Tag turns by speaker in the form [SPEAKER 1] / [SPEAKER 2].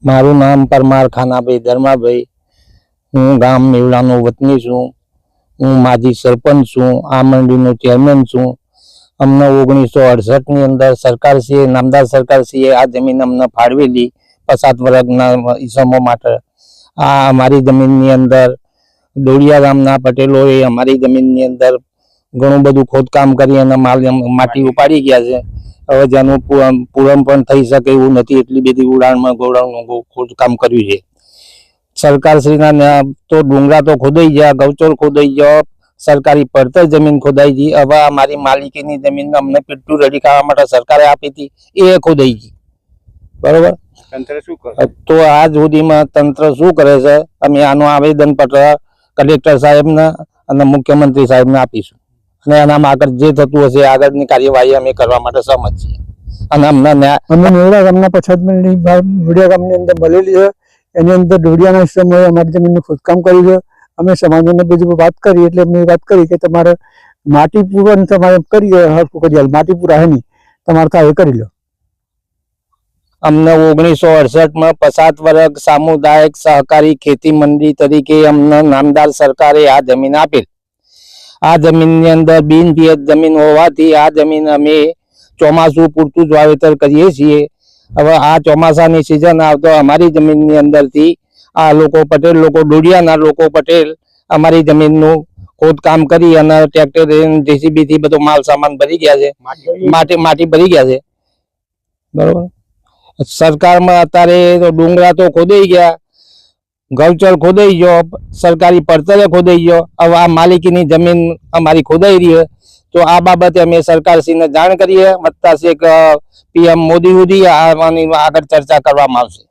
[SPEAKER 1] મારું નામ પરમાર ખાનાભાઈ ધર્માભાઈ, હું ગામ મેવડાનો વતની છું. હું માજી સરપંચ છું, આ મંડળીનો ચેરમેન છું. અમને 1968ની અંદર સરકારશ્રીએ, નામદાર સરકારશ્રીએ આ જમીન અમને ફાળવેલી 50 વર્ષના ઈસમો માટે. આ અમારી જમીનની અંદર ડોડિયા ગામના પટેલોએ અમારી જમીનની અંદર ઘણું બધું ખોદકામ કરી અને માટી ઉપાડી ગયા છે. હવે જેનું પૂરણ પણ થઈ શકે એવું નથી, એટલી બધી ઉડાણમાં ગોળાનું ખોદકામ કર્યું છે. સરકારશ્રીના તો ડુંગરા તો ખોદાઈ ગયા, ગૌચર ખોદાઈ ગયો, સરકારી પડતર જમીન ખોદાઈ ગઈ. હવે અમારી માલિકીની જમીન અમને પેટું રેડી કરવા માટે સરકારે આપી હતી, એ ખોદાઈ ગઈ. બરોબર,
[SPEAKER 2] તંત્ર શું કરે?
[SPEAKER 1] તો આજ સુધીમાં તંત્ર શું કરે છે, અમે આનું આવેદન પત્ર કલેક્ટર સાહેબને અને મુખ્યમંત્રી સાહેબને આપીશું અને એનામાં આગળ જે થતું હશે આગળની કાર્યવાહી અમે કરવા માટે સહમત છીએ. અને અમને
[SPEAKER 3] મેવડા ગામના પછાત ડોડિયા ગામની અંદર મળેલી છે. એની અંદર ડોડિયાના સમયે અમારી જમીનનું ખોદકામ કર્યું છે. અમે સમાજને બધી વાત કરી એટલે એમને વાત કરી કે તમારે માટી પૂરણ તમારે કરી હરખું કરી, માટી પૂરા હે નહીં, તમારે થાય એ કરી લો.
[SPEAKER 1] અમને 1968માં 50 વર્ષ સામુદાયિક સહકારી ખેતી મંડળી તરીકે અમને નામદાર સરકારે આ જમીન આપેલ. આ જમીનની અંદર બિનપિયત જમીન હોવાથી આ જમીન અમે ચોમાસું પૂરતું જ વાવેતર કરીએ છીએ. હવે આ ચોમાસાની સિઝન આવતો અમારી જમીનની અંદરથી આ લોકો પટેલ લોકો, ડોડિયાના લોકો પટેલ અમારી જમીનનું ખોદકામ કરી અને ટ્રેક્ટર જેસીબી થી બધો માલ સામાન ભરી ગયા છે, માટી ભરી ગયા છે. બરોબર, સરકારમાં અત્યારે તો ડુંગરા તો ખોદાઈ ગયા, ગૌચર ખોદાઈ ગયો, સરકારી પડતરે ખોદાઈ ગયો. હવે આ માલિકીની જમીન અમારી ખોદાઈ રહી છે. તો આ બાબતે અમે સરકારશ્રીને જાણ કરીએ, વત્તા છે કે PM મોદી સુધી આની આગળ ચર્ચા કરવામાં આવશે.